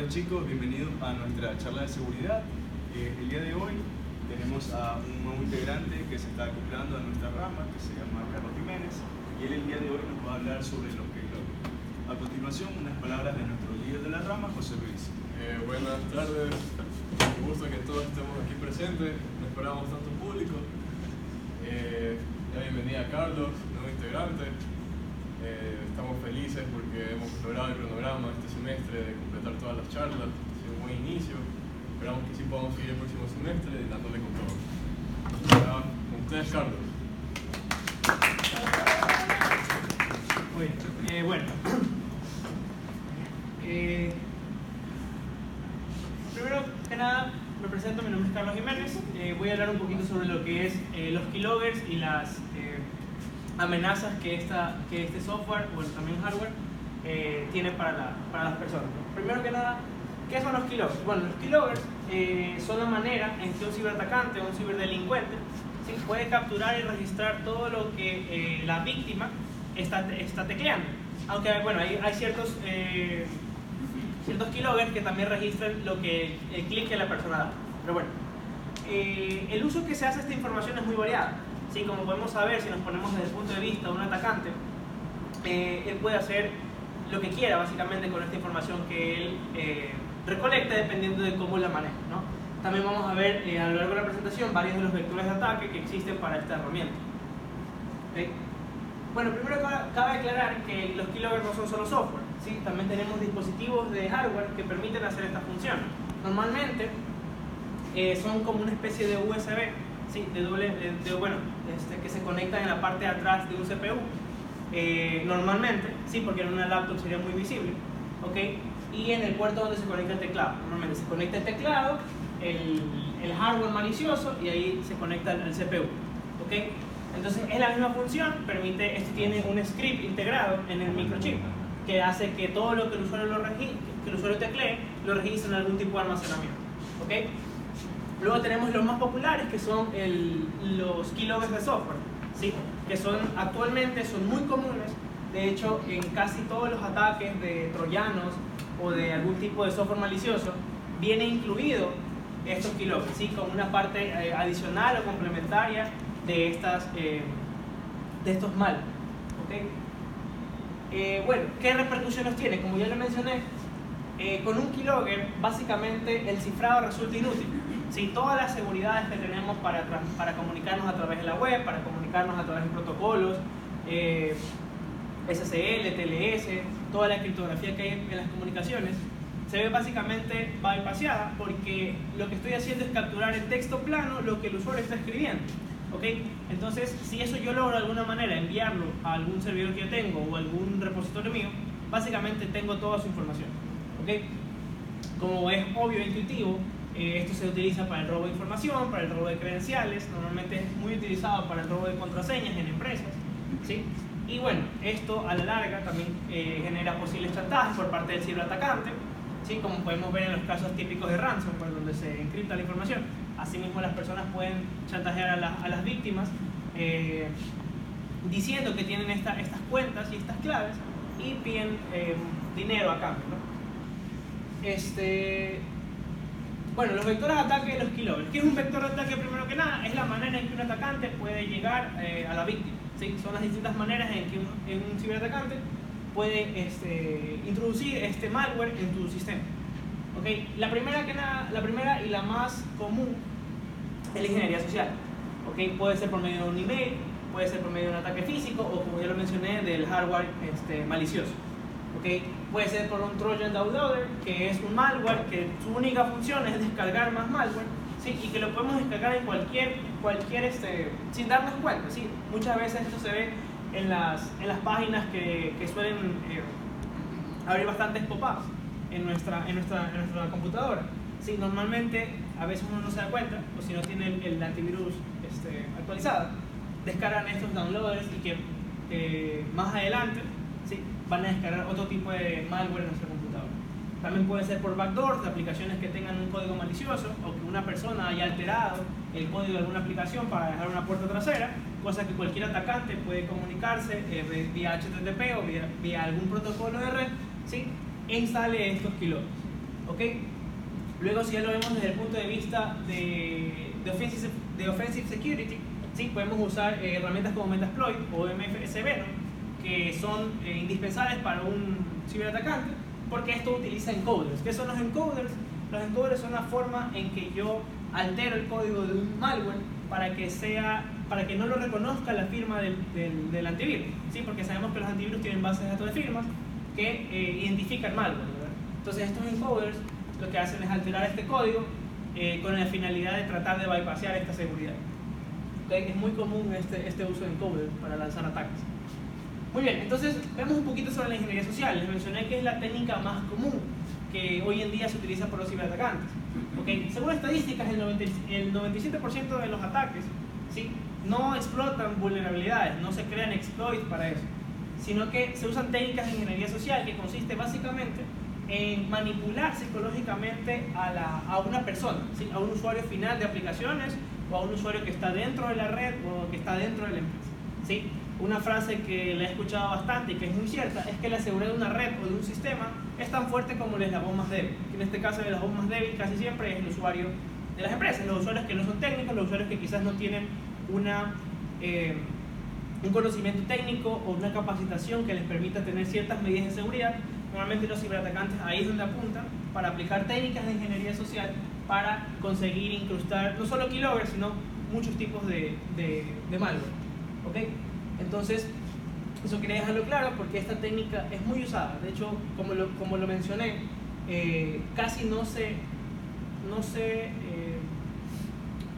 chicos, bienvenidos a nuestra charla de seguridad. El día de hoy tenemos a un nuevo integrante que se está acoplando a nuestra rama, que se llama Carlos Jiménez, y él el día de hoy nos va a hablar sobre los keylogger. A continuación, unas palabras de nuestro líder de la rama, José Luis. Buenas tardes, un gusto que todos estemos aquí presentes, no esperábamos tanto público. La bienvenida a Carlos, nuevo integrante. Estamos felices porque hemos logrado el cronograma este semestre de completar todas las charlas. Ha sido un buen inicio. Esperamos que sí podamos seguir el próximo semestre dándole con todo. Ahora, con ustedes, Carlos. Primero que nada, me presento, mi nombre es Carlos Jiménez. Voy a hablar un poquito sobre lo que es los keyloggers y las amenazas que este software, o también hardware, tiene para las personas. Primero que nada, ¿qué son los keyloggers? Bueno, los keyloggers son la manera en que un ciberatacante o un ciberdelincuente puede capturar y registrar todo lo que la víctima está tecleando. Aunque bueno, hay ciertos keyloggers que también registran lo que el clic que la persona da. Pero bueno, el uso que se hace de esta información es muy variado. Sí, como podemos saber, si nos ponemos desde el punto de vista de un atacante, él puede hacer lo que quiera básicamente con esta información que él recolecta dependiendo de cómo la maneja, ¿no? También vamos a ver a lo largo de la presentación varios de los vectores de ataque que existen para esta herramienta. ¿Okay? Bueno, primero cabe aclarar que los keyloggers no son solo software, ¿sí? También tenemos dispositivos de hardware que permiten hacer esta función. Normalmente son como una especie de USB, ¿sí? Que se conectan en la parte de atrás de un CPU, normalmente, ¿sí? Porque en una laptop sería muy visible, ¿okay? Y en el puerto donde se conecta el teclado. Normalmente se conecta el teclado, el hardware malicioso, y ahí se conecta el CPU, ¿okay? Entonces es la misma función, esto tiene un script integrado en el microchip que hace que todo lo que el usuario teclee lo registre en algún tipo de almacenamiento, ¿okay? Luego tenemos los más populares, que son los keyloggers de software, ¿sí? Que actualmente son muy comunes. De hecho, en casi todos los ataques de troyanos o de algún tipo de software malicioso viene incluido estos keyloggers, ¿sí? Como una parte adicional o complementaria de estos malware, ¿okay? Bueno, ¿qué repercusiones tiene? Como ya lo mencioné, con un keylogger básicamente el cifrado resulta inútil. ¿Sí? Todas las seguridades que tenemos para comunicarnos a través de la web, para comunicarnos a través de protocolos, SSL, TLS, toda la criptografía que hay en las comunicaciones, se ve básicamente bypassada porque lo que estoy haciendo es capturar en texto plano lo que el usuario está escribiendo. ¿Okay? Entonces, si eso yo logro de alguna manera enviarlo a algún servidor que yo tengo o algún repositorio mío, básicamente tengo toda su información. ¿Okay? Como es obvio e intuitivo, esto se utiliza para el robo de información, para el robo de credenciales, normalmente es muy utilizado para el robo de contraseñas en empresas, ¿sí? Y bueno, esto a la larga también genera posibles chantajes por parte del ciberatacante, ¿sí? Como podemos ver en los casos típicos de ransomware, donde se encripta la información. Asimismo, las personas pueden chantajear a las víctimas diciendo que tienen estas cuentas y estas claves y piden dinero a cambio, ¿no? Bueno, los vectores de ataque de los keyloggers. ¿Qué es un vector de ataque? Primero que nada, es la manera en que un atacante puede llegar a la víctima, ¿sí? Son las distintas maneras en que un ciberatacante puede introducir este malware en tu sistema. ¿Okay? La primera y la más común es la ingeniería social. ¿Okay? Puede ser por medio de un email, puede ser por medio de un ataque físico o, como ya lo mencioné, del hardware malicioso. ¿Okay? Puede ser por un Trojan Downloader, que es un malware que su única función es descargar más malware, ¿sí? Y que lo podemos descargar en cualquier sin darnos cuenta, ¿sí? Muchas veces esto se ve en las páginas que suelen abrir bastantes pop-ups en nuestra computadora, ¿sí? Normalmente a veces uno no se da cuenta, o si no tiene el antivirus actualizado, descargan estos downloaders y que más adelante, ¿sí? Van a descargar otro tipo de malware en nuestra computadora. También puede ser por backdoors de aplicaciones que tengan un código malicioso o que una persona haya alterado el código de alguna aplicación para dejar una puerta trasera, cosa que cualquier atacante puede comunicarse vía HTTP o vía algún protocolo de red, ¿sí? E instale estos keyloggers. ¿ok? Luego, si ya lo vemos desde el punto de vista de offensive security, ¿sí? Podemos usar herramientas como Metasploit o MFSB, ¿no? Que son indispensables para un ciberatacante, porque esto utiliza encoders. ¿Qué son los encoders? Los encoders son la forma en que yo altero el código de un malware para que no lo reconozca la firma del antivirus, ¿sí? Porque sabemos que los antivirus tienen bases de datos de firmas que identifican malware, ¿verdad? Entonces estos encoders lo que hacen es alterar este código con la finalidad de tratar de bypassear esta seguridad. ¿Okay? Es muy común este uso de encoder para lanzar ataques. Muy bien, entonces vemos un poquito sobre la ingeniería social. Les mencioné que es la técnica más común que hoy en día se utiliza por los ciberatacantes. ¿Okay? Según estadísticas, el 97% de los ataques, ¿sí? No explotan vulnerabilidades, no se crean exploits para eso, sino que se usan técnicas de ingeniería social que consiste básicamente en manipular psicológicamente a una persona, ¿sí? A un usuario final de aplicaciones o a un usuario que está dentro de la red o que está dentro de la empresa, ¿sí? Una frase que la he escuchado bastante y que es muy cierta es que la seguridad de una red o de un sistema es tan fuerte como el eslabón más débil. En este caso, el eslabón más débil casi siempre es el usuario de las empresas, los usuarios que no son técnicos, los usuarios que quizás no tienen un conocimiento técnico o una capacitación que les permita tener ciertas medidas de seguridad. Normalmente los ciberatacantes ahí es donde apuntan para aplicar técnicas de ingeniería social para conseguir incrustar no solo keyloggers, sino muchos tipos de malware. ¿Okay? Entonces, eso quería dejarlo claro porque esta técnica es muy usada. De hecho, como lo mencioné, casi no se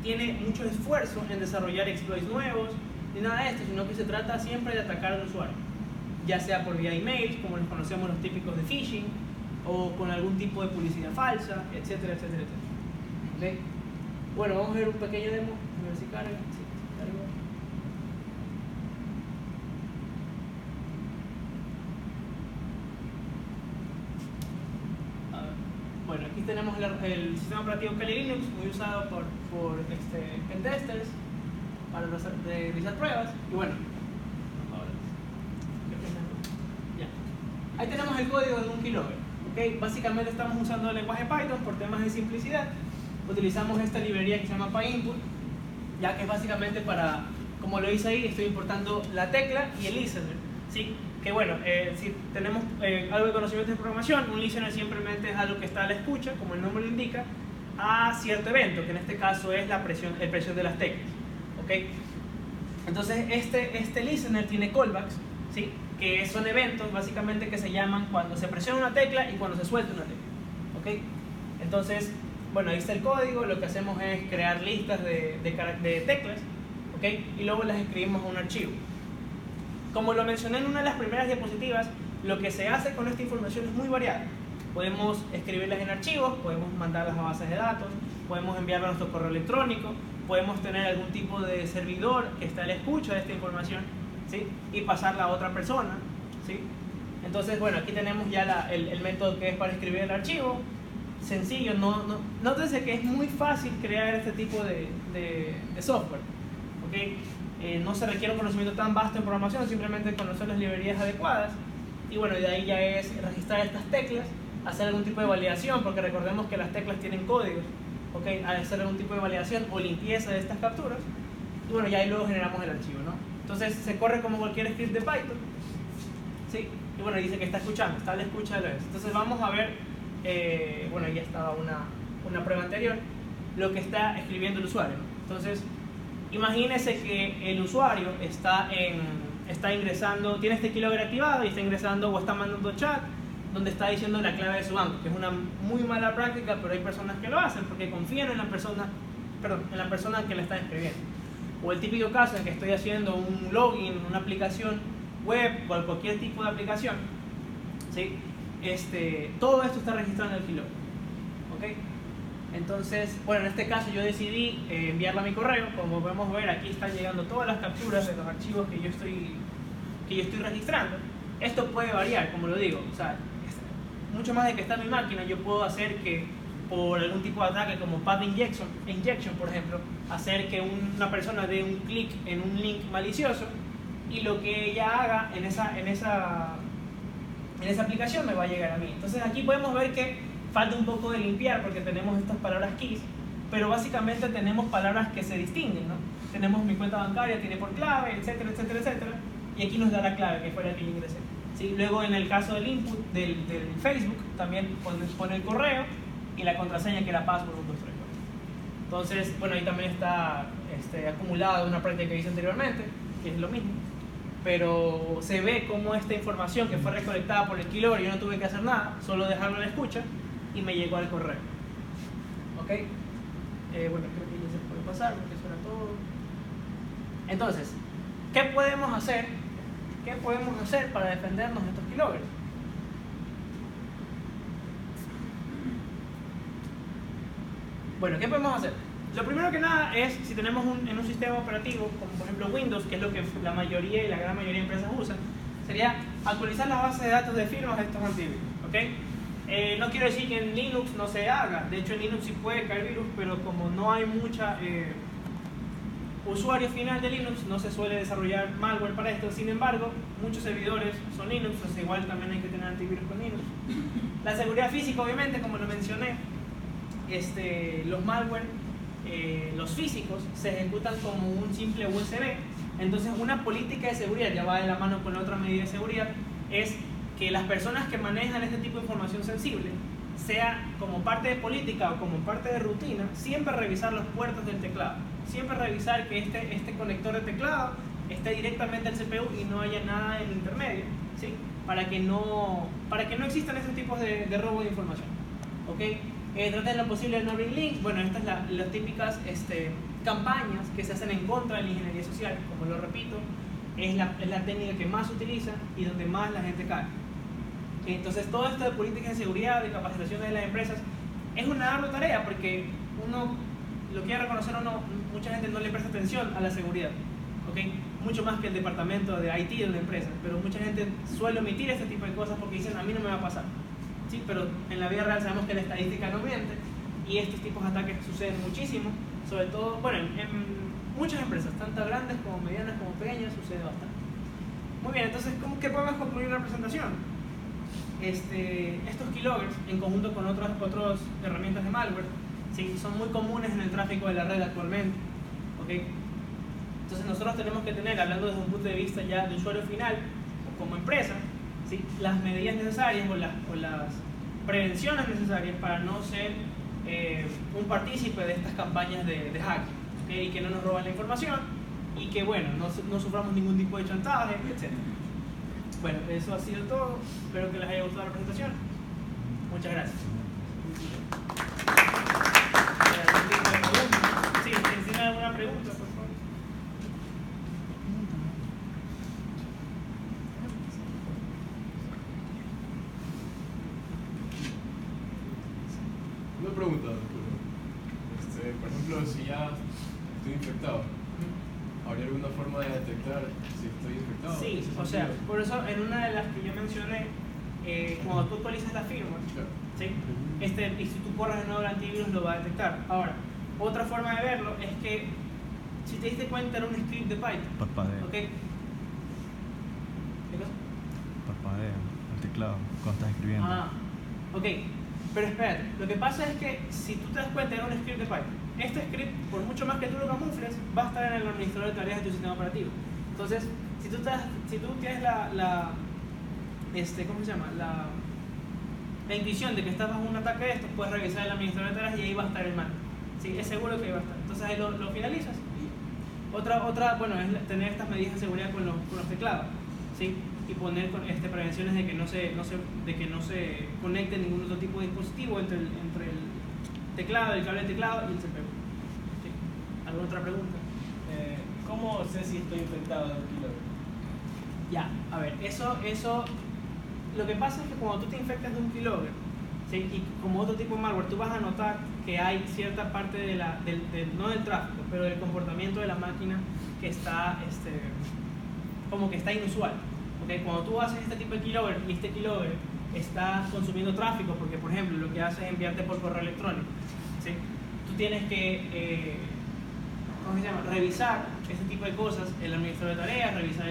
tiene mucho esfuerzo en desarrollar exploits nuevos ni nada de esto, sino que se trata siempre de atacar al usuario, ya sea por vía email, como los conocemos los típicos de phishing, o con algún tipo de publicidad falsa, etcétera, etcétera, etcétera. ¿Okay? Bueno, vamos a ver un pequeño demo, a ver si carga. Sí, carga. Bueno, aquí tenemos el sistema operativo Kali Linux, muy usado por pentesters para realizar pruebas. Y bueno, ahí tenemos el código de un keylogger. ¿Okay? Básicamente estamos usando el lenguaje Python por temas de simplicidad. Utilizamos esta librería que se llama PyInput, ya que es básicamente para, como lo dice ahí, estoy importando la tecla y el listener, ¿sí? Que bueno, si tenemos algo de conocimiento de programación, un listener simplemente es algo que está a la escucha, como el nombre lo indica, a cierto evento, que en este caso es el presión de las teclas. ¿Okay? Entonces este listener tiene callbacks, ¿sí? Que son eventos básicamente que se llaman cuando se presiona una tecla y cuando se suelta una tecla. ¿Okay? Entonces, bueno, ahí está el código. Lo que hacemos es crear listas de teclas, ¿okay? Y luego las escribimos a un archivo. Como lo mencioné en una de las primeras diapositivas, lo que se hace con esta información es muy variado. Podemos escribirlas en archivos, podemos mandarlas a bases de datos, podemos enviarlas a nuestro correo electrónico, podemos tener algún tipo de servidor que está a la escucha de esta información, ¿sí? Y pasarla a otra persona, ¿sí? Entonces, bueno, aquí tenemos ya el método que es para escribir el archivo. Sencillo, nótense que es muy fácil crear este tipo de software, ¿okay? No se requiere un conocimiento tan vasto en programación, simplemente conocer las librerías adecuadas. Y bueno, de ahí ya es registrar estas teclas, hacer algún tipo de validación, porque recordemos que las teclas tienen códigos, ¿okay? Hacer algún tipo de validación o limpieza de estas capturas. Y bueno, ya ahí luego generamos el archivo, ¿no? Entonces se corre como cualquier script de Python, ¿sí? Y bueno, dice que está escuchando, está a la escucha de la vez. Entonces vamos a ver, bueno, ya estaba una prueba anterior, lo que está escribiendo el usuario, ¿no? Entonces, imagínese que el usuario está ingresando, tiene este keylogger activado y está ingresando o está mandando chat donde está diciendo la clave de su banco, que es una muy mala práctica, pero hay personas que lo hacen porque confían en la persona que la está escribiendo. O el típico caso en que estoy haciendo un login en una aplicación web o cualquier tipo de aplicación, ¿sí? Todo esto está registrado en el keylogger, ¿okay? Entonces, bueno, en este caso yo decidí enviarla a mi correo. Como podemos ver, aquí están llegando todas las capturas de los archivos que yo estoy registrando. Esto puede variar, como lo digo, o sea, mucho más de que está en mi máquina, yo puedo hacer que por algún tipo de ataque como path injection, por ejemplo, hacer que una persona dé un clic en un link malicioso y lo que ella haga en esa aplicación me va a llegar a mí. Entonces aquí podemos ver que falta un poco de limpiar porque tenemos estas palabras keys, pero básicamente tenemos palabras que se distinguen, ¿no? Tenemos mi cuenta bancaria, tiene por clave, etcétera, etcétera, etcétera, y aquí nos da la clave, que fue la que yo ingresé. ¿Sí? Luego en el caso del input del Facebook, también pone el correo y la contraseña, que era password 1, 2, 3, 4. Entonces, bueno, ahí también está acumulada una práctica que hice anteriormente, que es lo mismo, pero se ve como esta información que fue recolectada por el keylogger, yo no tuve que hacer nada, solo dejarlo en la escucha y me llegó al correo. ¿Ok? Bueno, creo que ya se puede pasar porque eso era todo. Entonces, ¿qué podemos hacer? ¿Qué podemos hacer para defendernos de estos keyloggers? Bueno, ¿qué podemos hacer? Lo primero que nada es, si tenemos en un sistema operativo, como por ejemplo Windows, que es lo que la mayoría y la gran mayoría de empresas usan, sería actualizar las bases de datos de firmas de estos antivirus. ¿Okay? No quiero decir que en Linux no se haga, de hecho en Linux sí puede caer virus, pero como no hay mucha usuario final de Linux, no se suele desarrollar malware para esto. Sin embargo, muchos servidores son Linux, o sea, igual también hay que tener antivirus con Linux. La seguridad física, obviamente, como lo mencioné, los malware, los físicos, se ejecutan como un simple USB. Entonces, una política de seguridad, ya va de la mano con la otra medida de seguridad, es que las personas que manejan este tipo de información sensible, sea como parte de política o como parte de rutina, siempre revisar los puertos del teclado. Siempre revisar que este conector de teclado esté directamente al CPU y no haya nada en el intermedio, ¿sí? Para que no existan esos tipos de robo de información. ¿Okay? Traten lo posible de no abrir links. Bueno, estas son las típicas campañas que se hacen en contra de la ingeniería social. Como lo repito, es la técnica que más se utiliza y donde más la gente cae. Entonces, todo esto de políticas de seguridad, de capacitación de las empresas, es una ardua tarea porque uno, lo quiera reconocer o no, mucha gente no le presta atención a la seguridad, ¿okay? Mucho más que el departamento de IT de una empresa, pero mucha gente suele omitir este tipo de cosas porque dicen, a mí no me va a pasar, ¿sí? Pero en la vida real sabemos que la estadística no miente y estos tipos de ataques suceden muchísimo, sobre todo, bueno, en muchas empresas, tanto grandes como medianas como pequeñas, sucede bastante. Muy bien, entonces, ¿qué podemos concluir en la presentación? Estos keyloggers, en conjunto con otras herramientas de malware, ¿sí? Son muy comunes en el tráfico de la red actualmente. ¿Okay? Entonces nosotros tenemos que tener, hablando desde un punto de vista ya de usuario final o como empresa, ¿sí? Las medidas necesarias o las prevenciones necesarias para no ser un partícipe de estas campañas de hacking, ¿okay? Y que no nos roban la información y que, bueno, no suframos ningún tipo de chantaje, etc. Bueno, eso ha sido todo. Espero que les haya gustado la presentación. Muchas gracias. Sí, si tienen alguna pregunta, por favor. Una pregunta, por ejemplo, si ya estoy infectado, ¿habría alguna forma de detectar si estoy infectado? Sí, o sea, por eso en una de las que yo mencioné, cuando tú actualizas la firma, ¿sí? Y si tú corres de nuevo el antivirus lo va a detectar. Ahora, otra forma de verlo es que si te diste cuenta era un script de Python. Parpadea. ¿Okay? ¿Qué cosa? Parpadea el teclado cuando estás escribiendo. Ah, ok. Pero espérate, lo que pasa es que si tú te das cuenta era un script de Python. Este script, por mucho más que tú lo camufles, va a estar en el administrador de tareas de tu sistema operativo. Entonces, si tú tienes ¿cómo se llama? La intuición de que estás bajo un ataque de estos, puedes revisar el administrador de tareas y ahí va a estar el mal. Sí, es seguro que ahí va a estar. Entonces ahí lo finalizas. Otra, bueno, es tener estas medidas de seguridad con los teclados, ¿sí? Y poner prevenciones de que no se conecte ningún otro tipo de dispositivo entre el teclado, el cable de teclado y el CPU. ¿Sí? ¿Alguna otra pregunta? ¿Cómo sé si estoy infectado de un keylogger? Ya, a ver, eso lo que pasa es que cuando tú te infectas de un keylogger, ¿sí? Y como otro tipo de malware, tú vas a notar que hay cierta parte no del tráfico, pero del comportamiento de la máquina que está como que está inusual. ¿Okay? Cuando tú haces este tipo de keylogger y este keylogger está consumiendo tráfico, porque por ejemplo lo que hace es enviarte por correo electrónico, ¿sí? Tú tienes que ¿cómo se llama? Revisar este tipo de cosas, el administrador de tareas, revisar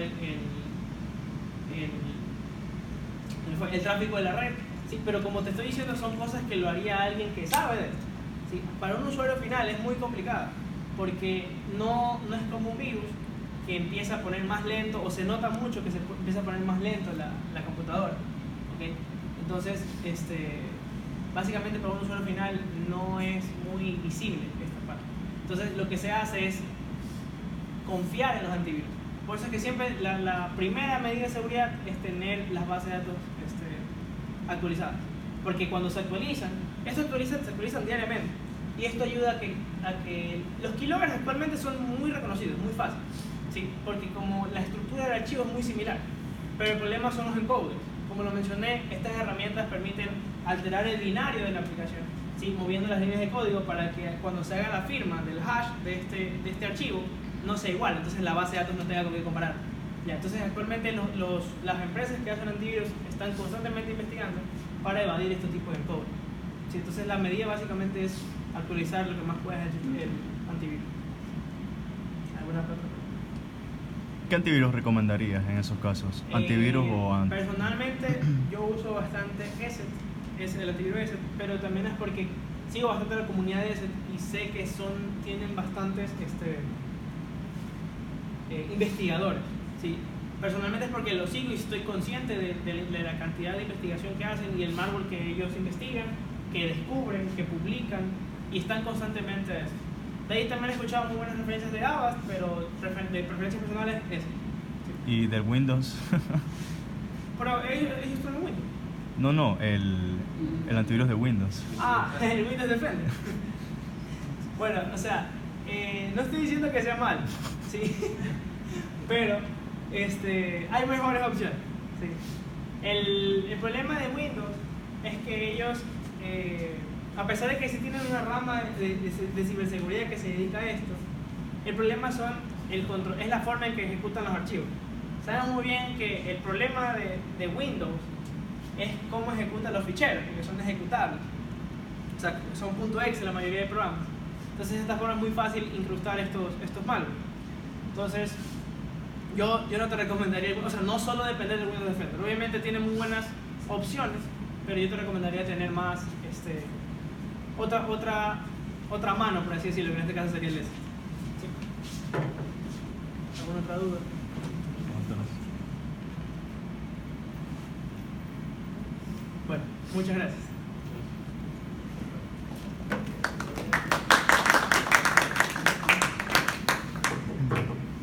el tráfico de la red, Sí, pero como te estoy diciendo, son cosas que lo haría alguien que sabe de esto. ¿Sí? Para un usuario final es muy complicado, porque no es como un virus que empieza a poner más lento, o se nota mucho que se empieza a poner más lento la computadora. ¿Okay? Entonces, básicamente para un usuario final no es muy visible esta parte. Entonces lo que se hace es confiar en los antivirus. Por eso es que siempre la primera medida de seguridad es tener las bases de datos actualizadas. Porque cuando se actualizan, se actualizan diariamente. Y esto ayuda a que los keyloggers actualmente son muy reconocidos, muy fáciles. ¿Sí? Porque como la estructura del archivo es muy similar. Pero el problema son los encoders. Como lo mencioné, estas herramientas permiten alterar el binario de la aplicación, ¿sí? Moviendo las líneas de código para que cuando se haga la firma del hash de este archivo no sea igual, entonces la base de datos no tenga con qué comparar. Ya, entonces actualmente las empresas que hacen antivirus están constantemente investigando para evadir este tipo de encoders. ¿Sí? Entonces la medida básicamente es actualizar lo que más pueda el antivirus. ¿Alguna pregunta? ¿Qué antivirus recomendarías en esos casos? ¿Antivirus o antes? Personalmente yo uso bastante ESET, el antivirus ESET, pero también es porque sigo bastante la comunidad de ESET y sé que tienen bastantes investigadores. ¿Sí? Personalmente es porque lo sigo y estoy consciente de la cantidad de investigación que hacen y el malware que ellos investigan, que descubren, que publican y están constantemente a eso. De ahí también he escuchado muy buenas referencias de Avast, pero de preferencias personales es. ¿Sí? ¿Y del Windows? Pero ellos están en Windows. No, el antivirus de Windows. Ah, el Windows Defender. Bueno, o sea, no estoy diciendo que sea mal, ¿sí? Pero hay mejores opciones. ¿Sí? El problema de Windows es que ellos, a pesar de que sí tienen una rama de ciberseguridad que se dedica a esto, el problema es la forma en que ejecutan los archivos. Saben muy bien que el problema de Windows es cómo ejecutan los ficheros, porque son ejecutables. O sea, son .exe la mayoría de programas. Entonces de esta forma es muy fácil incrustar estos malware. Entonces, yo no te recomendaría, o sea, no solo depender del Windows Defender. Obviamente tiene muy buenas opciones, pero yo te recomendaría tener más otra mano, por así decirlo, que en este caso sería el S. ¿Sí? ¿Alguna otra duda? Bueno, muchas gracias.